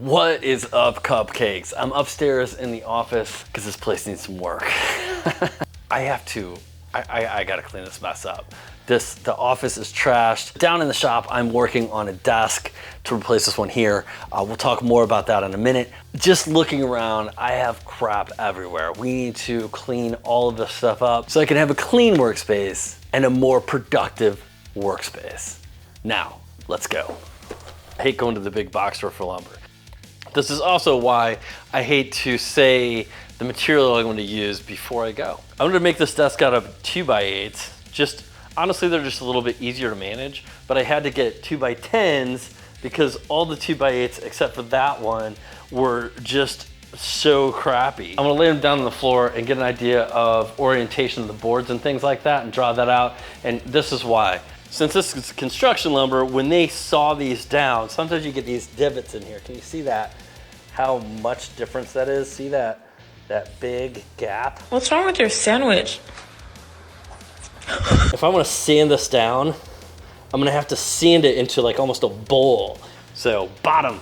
What is up, cupcakes? I'm upstairs in the office because this place needs some work. I gotta clean this mess up. The office is trashed. Down in the shop, I'm working on a desk to replace this one here. We'll talk more about that in a minute. Just looking around, I have crap everywhere. We need to clean all of this stuff up so I can have a clean workspace and a more productive workspace. Now, let's go. I hate going to the big box store for lumber. This is also why I hate to say the material I'm going to use before I go. I'm going to make this desk out of 2x8s. Honestly, they're just a little bit easier to manage, but I had to get 2x10s because all the 2x8s except for that one were just so crappy. I'm gonna lay them down on the floor and get an idea of orientation of the boards and things like that and draw that out. And this is why. Since this is construction lumber, when they saw these down, sometimes you get these divots in here. Can you see that? How much difference that is? See that big gap? What's wrong with your sandwich? If I want to sand this down, I'm gonna have to sand it into like almost a bowl. So bottom.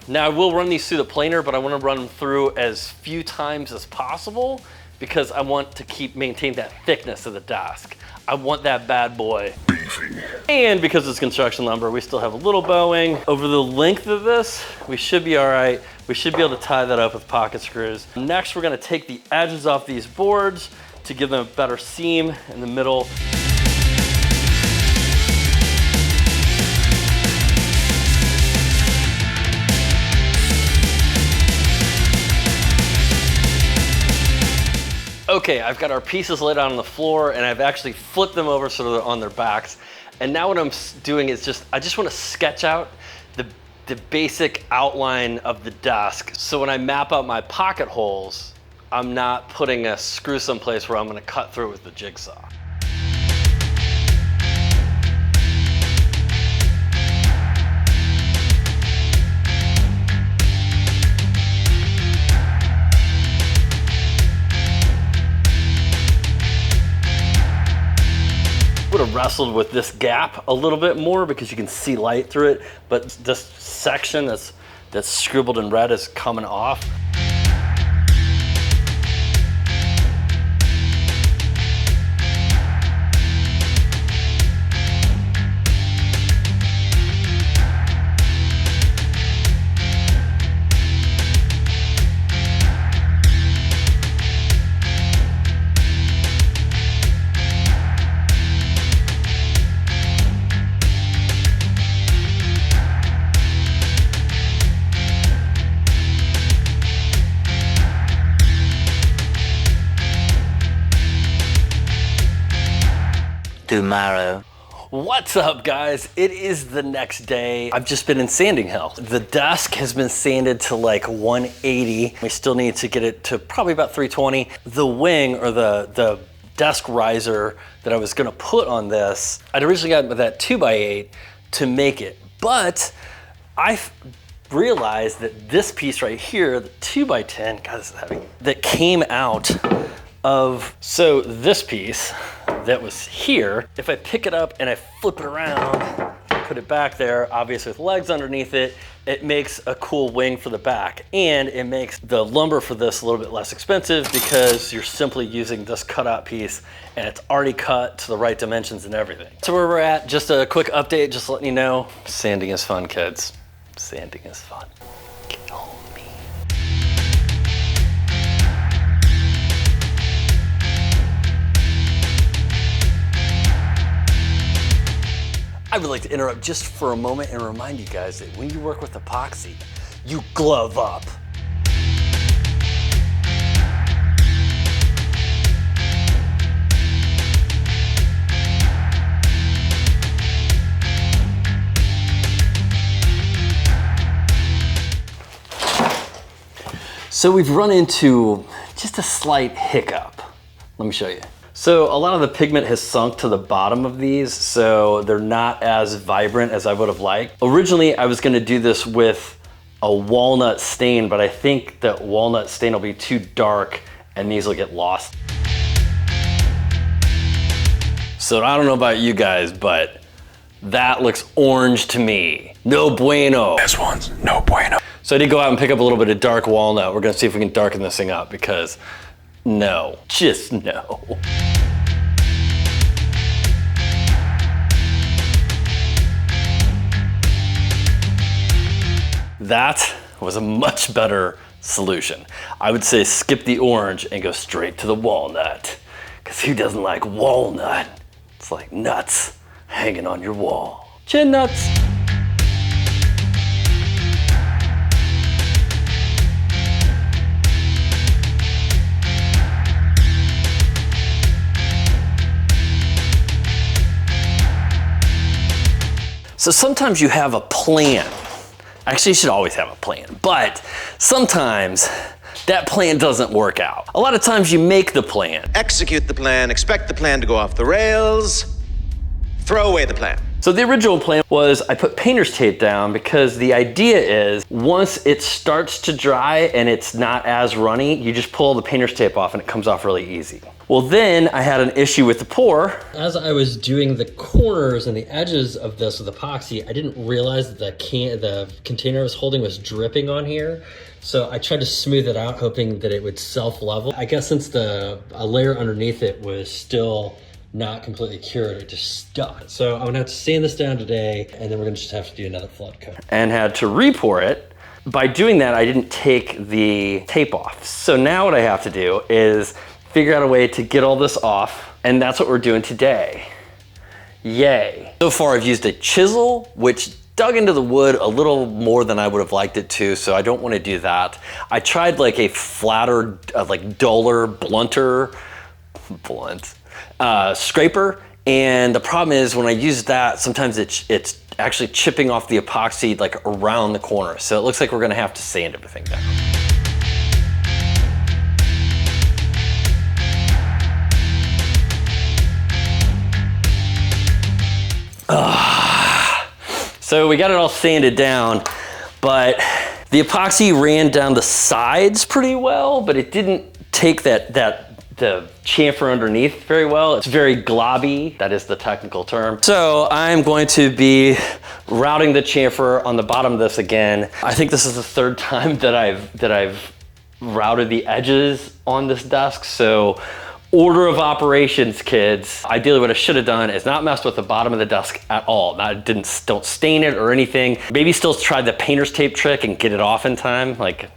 Now I will run these through the planer, but I want to run them through as few times as possible because I want to maintain that thickness of the desk. I want that bad boy beefy. And because it's construction lumber, we still have a little bowing. Over the length of this, we should be all right. We should be able to tie that up with pocket screws. Next, we're gonna take the edges off these boards to give them a better seam in the middle. Okay, I've got our pieces laid out on the floor and I've actually flipped them over so they're on their backs. And now what I'm doing is I just want to sketch out the basic outline of the desk. So when I map out my pocket holes, I'm not putting a screw someplace where I'm going to cut through with the jigsaw. Would have wrestled with this gap a little bit more because you can see light through it, but this section that's scribbled in red is coming off. Tomorrow. What's up, guys? It is the next day. I've just been in sanding hell. The desk has been sanded to like 180. We still need to get it to probably about 320. The wing or the desk riser that I was gonna put on this, I'd originally got that 2x8 to make it, but I realized that this piece right here, the 2x10, God, this is heavy, that came out of, so this piece that was here, if I pick it up and I flip it around, put it back there, obviously with legs underneath it, it makes a cool wing for the back. And it makes the lumber for this a little bit less expensive because you're simply using this cutout piece and it's already cut to the right dimensions and everything. So where we're at, just a quick update, just letting you know, sanding is fun, kids. Sanding is fun. Kill me. I would like to interrupt just for a moment and remind you guys that when you work with epoxy, you glove up. So we've run into just a slight hiccup. Let me show you. So a lot of the pigment has sunk to the bottom of these, so they're not as vibrant as I would have liked. Originally, I was gonna do this with a walnut stain, but I think that walnut stain will be too dark and these will get lost. So I don't know about you guys, but that looks orange to me. No bueno. This one's no bueno. So I did go out and pick up a little bit of dark walnut. We're gonna see if we can darken this thing up because no, just no. That was a much better solution. I would say skip the orange and go straight to the walnut. Because who doesn't like walnut? It's like nuts hanging on your wall. Chin nuts. So sometimes you have a plan. Actually, you should always have a plan, but sometimes that plan doesn't work out. A lot of times you make the plan. Execute the plan, expect the plan to go off the rails, throw away the plan. So the original plan was I put painter's tape down because the idea is once it starts to dry and it's not as runny, you just pull the painter's tape off and it comes off really easy. Well, then I had an issue with the pour. As I was doing the corners and the edges of this with epoxy, I didn't realize that the container I was holding was dripping on here. So I tried to smooth it out, hoping that it would self-level. I guess since a layer underneath it was still not completely cured, it just stuck. So I'm gonna have to sand this down today, and then we're gonna just have to do another flood coat. And had to re-pour it. By doing that, I didn't take the tape off. So now what I have to do is figure out a way to get all this off, and that's what we're doing today. Yay. So far I've used a chisel, which dug into the wood a little more than I would have liked it to, so I don't want to do that. I tried like a flatter, like duller, blunter, scraper, and the problem is when I use that, sometimes it's actually chipping off the epoxy like around the corner. So it looks like we're gonna have to sand everything down. So we got it all sanded down, but the epoxy ran down the sides pretty well, but it didn't take the chamfer underneath very well. It's very globby, that is the technical term. So I'm going to be routing the chamfer on the bottom of this again. I think this is the third time that I've routed the edges on this desk. So order of operations, kids. Ideally what I should have done is not messed with the bottom of the desk at all. Don't stain it or anything. Maybe still try the painter's tape trick and get it off in time. Like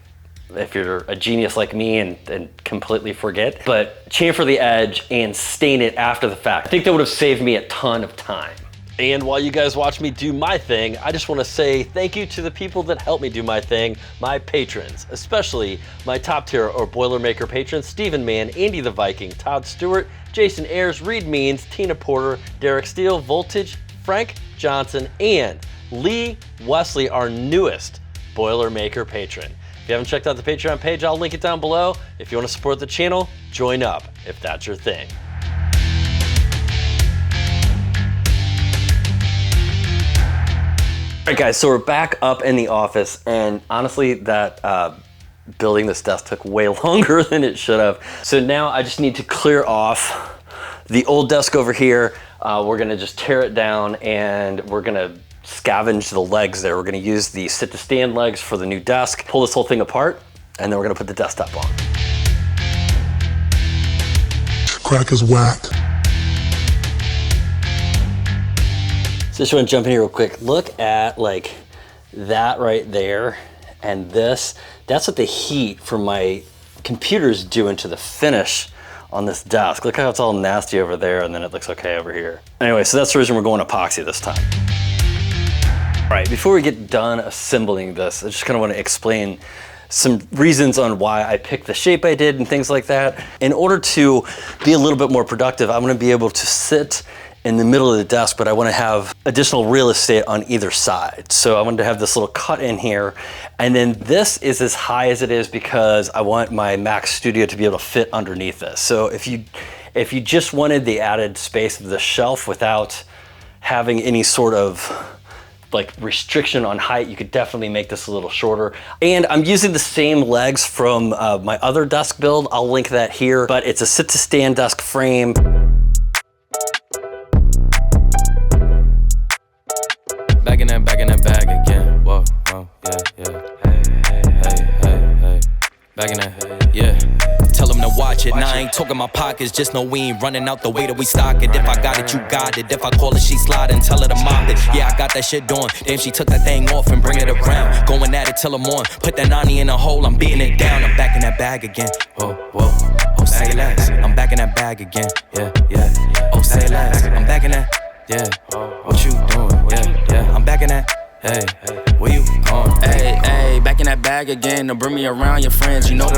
if you're a genius like me and completely forget, but chamfer the edge and stain it after the fact. I think that would have saved me a ton of time. And while you guys watch me do my thing, I just want to say thank you to the people that help me do my thing, my patrons, especially my top tier or Boilermaker patrons, Stephen Mann, Andy the Viking, Todd Stewart, Jason Ayers, Reed Means, Tina Porter, Derek Steele, Voltage, Frank Johnson, and Lee Wesley, our newest Boilermaker patron. If you haven't checked out the Patreon page, I'll link it down below. If you want to support the channel, join up if that's your thing. All right guys, so we're back up in the office, and honestly that building this desk took way longer than it should have. So now I just need to clear off the old desk over here. We're gonna just tear it down and we're gonna scavenge the legs there. We're gonna use the sit to stand legs for the new desk, pull this whole thing apart, and then we're gonna put the desktop on. Crack is whack. So just want to jump in here real quick. Look at like that right there and this. That's what the heat from my computer is doing to the finish on this desk. Look how it's all nasty over there and then it looks okay over here. Anyway, so that's the reason we're going epoxy this time. All right, before we get done assembling this, I just kind of want to explain some reasons on why I picked the shape I did and things like that. In order to be a little bit more productive, I'm going to be able to sit in the middle of the desk, but I want to have additional real estate on either side. So I wanted to have this little cut in here. And then this is as high as it is because I want my Mac Studio to be able to fit underneath this. So if you just wanted the added space of the shelf without having any sort of like restriction on height, you could definitely make this a little shorter. And I'm using the same legs from my other desk build. I'll link that here, but it's a sit to stand desk frame. Back in that bag again. Whoa, whoa, yeah, yeah. Hey. Back in that, yeah. Tell them to watch it. Now I ain't talking my pockets. Just know we ain't running out the way that we stock it. If I got it, you got it. If I call it, she slide and tell her to mop it. Yeah, I got that shit doing. Damn, she took that thing off and bring it around. Going at it till I'm on. Put that 90 in a hole, I'm beating it down. I'm back in that bag again. Whoa, whoa. Oh, say less. I'm back in that bag again. Yeah, yeah. Oh, say less. I'm back in that. Yeah. What you doing? Yeah, yeah. I'm back in that. Hey, where you going? Hey, back in that bag again. To bring me around your friends. You know that